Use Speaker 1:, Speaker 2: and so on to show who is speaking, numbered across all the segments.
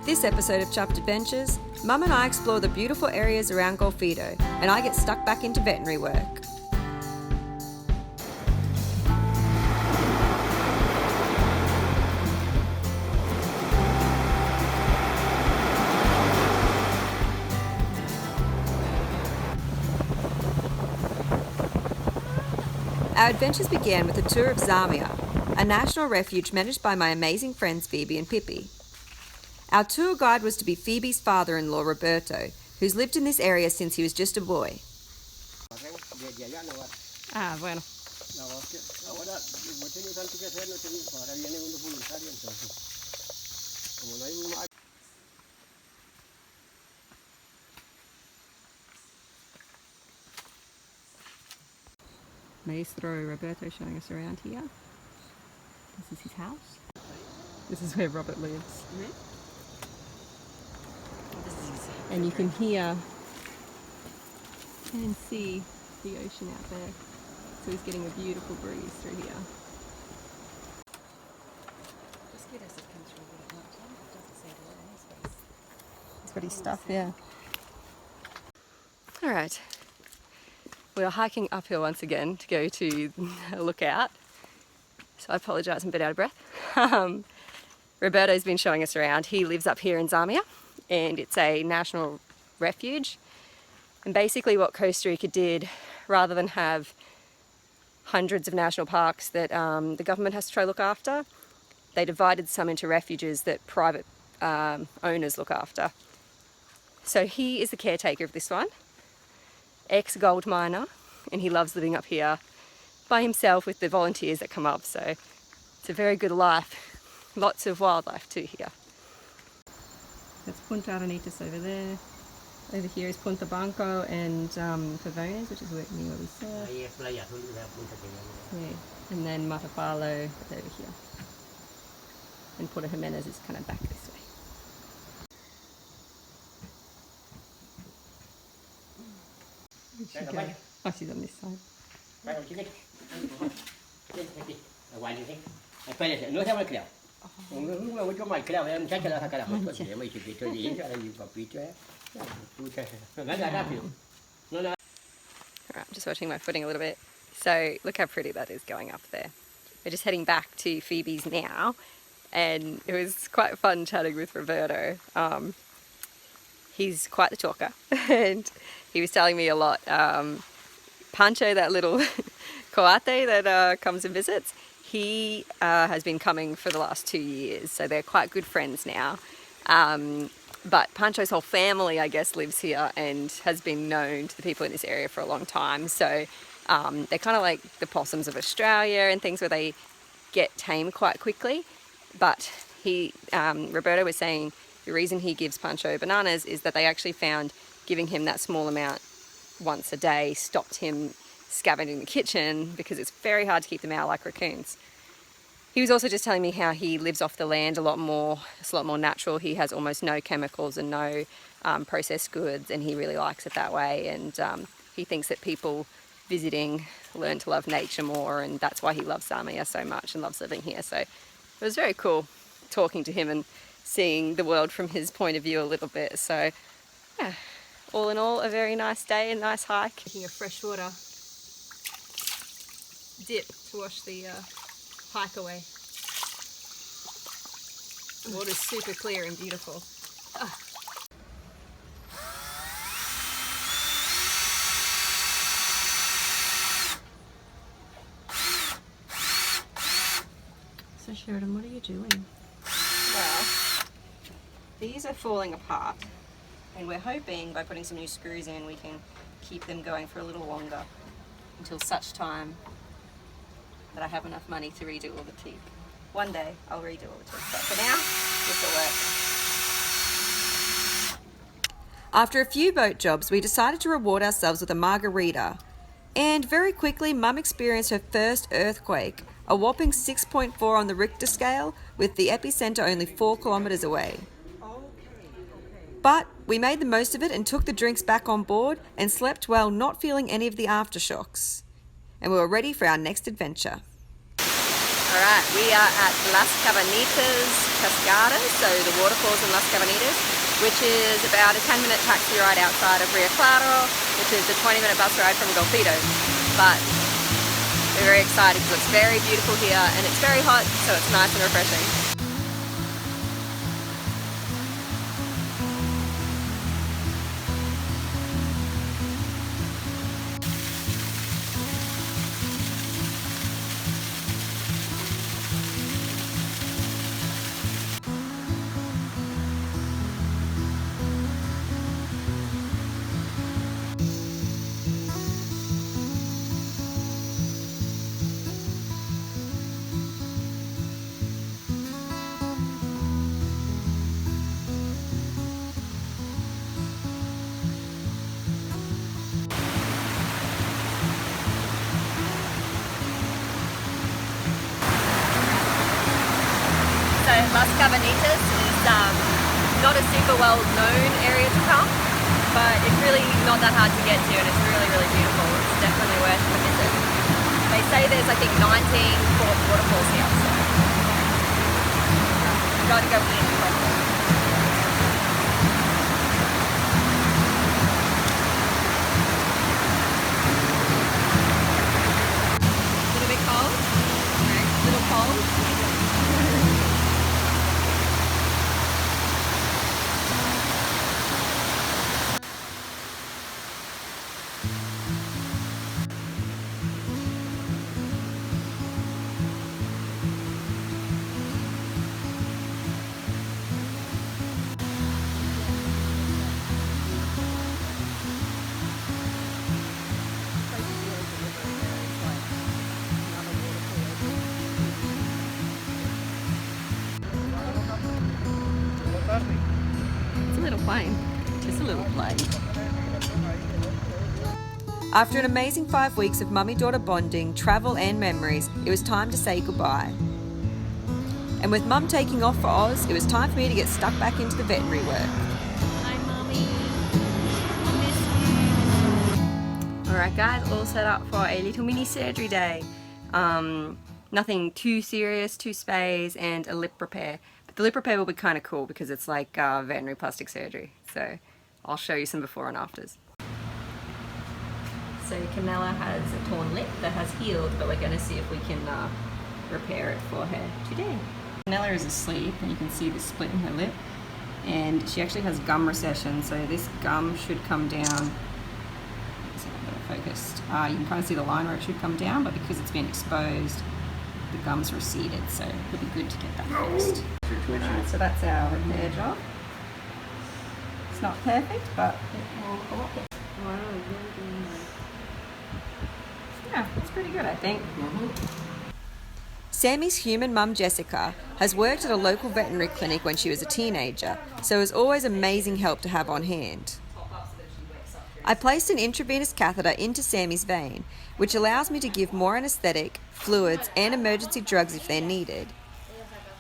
Speaker 1: This episode of Chuffed Adventures, Mum and I explore the beautiful areas around Golfito, and I get stuck back into veterinary work. Our adventures began with a tour of Zamia, a national refuge managed by my amazing friends Phoebe and Pippi. Our tour guide was to be Phoebe's father-in-law, Roberto, who's lived in this area since he was just a boy.
Speaker 2: Ah, bueno. Maestro Roberto showing us around here. This is his house. This is where Robert lives. And you can hear and see the ocean out there. So he's getting a beautiful breeze through here. He's got his stuff, yeah. Alright. We are hiking uphill once again to go to a lookout. So I apologise, I'm a bit out of breath. Roberto's been showing us around. He lives up here in Zamia, and it's a national refuge. And basically what Costa Rica did, rather than have hundreds of national parks that the government has to try to look after, they divided some into refuges that private owners look after. So he is the caretaker of this one, ex-gold miner, and he loves living up here by himself with the volunteers that come up. So it's a very good life. Lots of wildlife too here. That's Punta Aranitas over there. Over here is Punta Banco and Pavones, which is near where we surf. Yeah. And then Matapalo is over here. And Puerto Jimenez is kind of back this way. Oh, she's on this side. Alright, I'm just watching my footing a little bit. So look how pretty that is going up there. We're just heading back to Phoebe's now, and it was quite fun chatting with Roberto. He's quite the talker, and he was telling me a lot. Pancho, that little coate that comes and visits, he has been coming for the last 2 years, so they're quite good friends now. But Pancho's whole family, I guess, lives here and has been known to the people in this area for a long time. So they're kind of like the possums of Australia and things, where they get tame quite quickly. But Roberto was saying the reason he gives Pancho bananas is that they actually found giving him that small amount once a day stopped him scavenging the kitchen, because it's very hard to keep them out like raccoons. He was also just telling me how he lives off the land a lot more. It's a lot more natural. He has almost no chemicals and no processed goods, and he really likes it that way. And he thinks that people visiting learn to love nature more, and that's why he loves Zamia so much and loves living here. So it was very cool talking to him and seeing the world from his point of view a little bit. So yeah, all in all, a very nice day, a nice hike. Taking a freshwater dip to wash the hike away. The water's super clear and beautiful. Ah. So Sheridan, what are you doing? Well, these are falling apart, and we're hoping by putting some new screws in we can keep them going for a little longer, until such time that I have enough money to redo all the teeth. One day I'll redo all the teeth, but for now, this will work. After a few boat jobs, we decided to reward ourselves with a margarita. And very quickly, Mum experienced her first earthquake, a whopping 6.4 on the Richter scale, with the epicenter only 4 kilometers away. But we made the most of it and took the drinks back on board and slept well, not feeling any of the aftershocks. And we were ready for our next adventure. Alright, we are at Las Cabanitas Cascadas, so the waterfalls in Las Cabanitas, which is about a 10-minute taxi ride outside of Rio Claro, which is a 20-minute bus ride from Golfito. But we're very excited because it's very beautiful here and it's very hot, so it's nice and refreshing. So Las Cabanitas is not a super well known area to come, but it's really not that hard to get to and it's really, really beautiful. It's definitely worth a visit. They say there's, I think, 19 waterfalls here, so you've got to go in properly. A little bit cold? A little cold? It's a little plane, just a little plane.
Speaker 1: After an amazing 5 weeks of mummy-daughter bonding, travel and memories, it was time to say goodbye. And with Mum taking off for Oz, it was time for me to get stuck back into the veterinary work.
Speaker 2: Hi Mummy, I miss you. Alright guys, all set up for a little mini surgery day. Nothing too serious, 2 spays and a lip repair. But the lip repair will be kind of cool because it's like veterinary plastic surgery. So I'll show you some before and afters. So Camilla has a torn lip that has healed, but we're going to see if we can repair it for her today. Camilla is asleep and you can see the split in her lip, and she actually has gum recession, so this gum should come down. Let's see if I get it focused. You can kind of see the line where it should come down, but because it's been exposed, the gum's receded, so it'll be good to get that fixed. Right, so that's our repair job. It's not perfect, but it will cooperate. Wow, yeah, it's pretty good, I think.
Speaker 1: Sammy's human mum Jessica has worked at a local veterinary clinic when she was a teenager, so it was always amazing help to have on hand. I placed an intravenous catheter into Sammy's vein, which allows me to give more anaesthetic, fluids and emergency drugs if they're needed.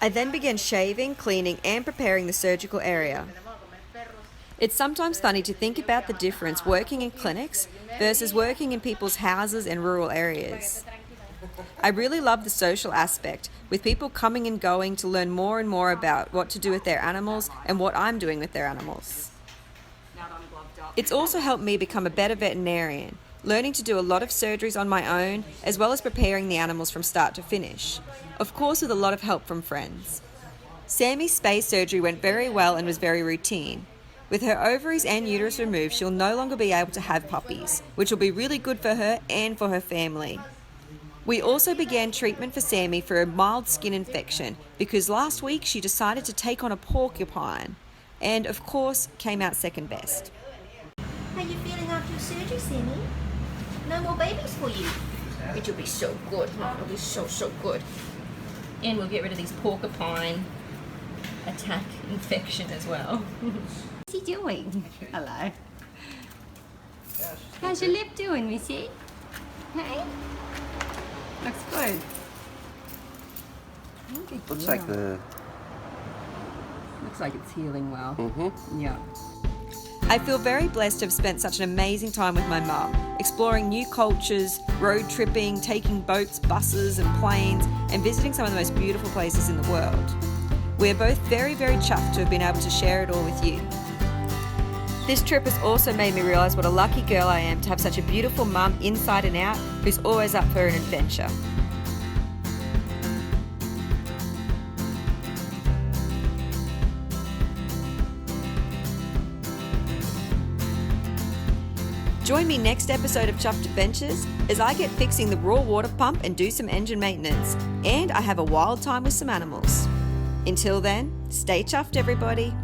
Speaker 1: I then began shaving, cleaning and preparing the surgical area. It's sometimes funny to think about the difference working in clinics versus working in people's houses and rural areas. I really love the social aspect, with people coming and going to learn more and more about what to do with their animals and what I'm doing with their animals. It's also helped me become a better veterinarian, learning to do a lot of surgeries on my own, as well as preparing the animals from start to finish, of course with a lot of help from friends. Sammy's spay surgery went very well and was very routine. With her ovaries and uterus removed, she'll no longer be able to have puppies, which will be really good for her and for her family. We also began treatment for Sammy for a mild skin infection because last week she decided to take on a porcupine and, of course, came out second best.
Speaker 3: How are you feeling after your surgery, Sammy? No more babies for you.
Speaker 2: Which will be so good, huh? It'll be so, so good. And we'll get rid of these porcupine attack infection as well. What's he doing? Hello. How's your lip doing, Missy? Hey? Looks good.
Speaker 4: Looks like the...
Speaker 2: Looks like it's healing well.
Speaker 4: Mm-hmm.
Speaker 2: Yeah.
Speaker 1: I feel very blessed to have spent such an amazing time with my mum, exploring new cultures, road tripping, taking boats, buses and planes, and visiting some of the most beautiful places in the world. We are both very, very chuffed to have been able to share it all with you. This trip has also made me realise what a lucky girl I am to have such a beautiful mum inside and out who's always up for an adventure. Join me next episode of Chuffed Adventures as I get fixing the raw water pump and do some engine maintenance, and I have a wild time with some animals. Until then, stay chuffed everybody.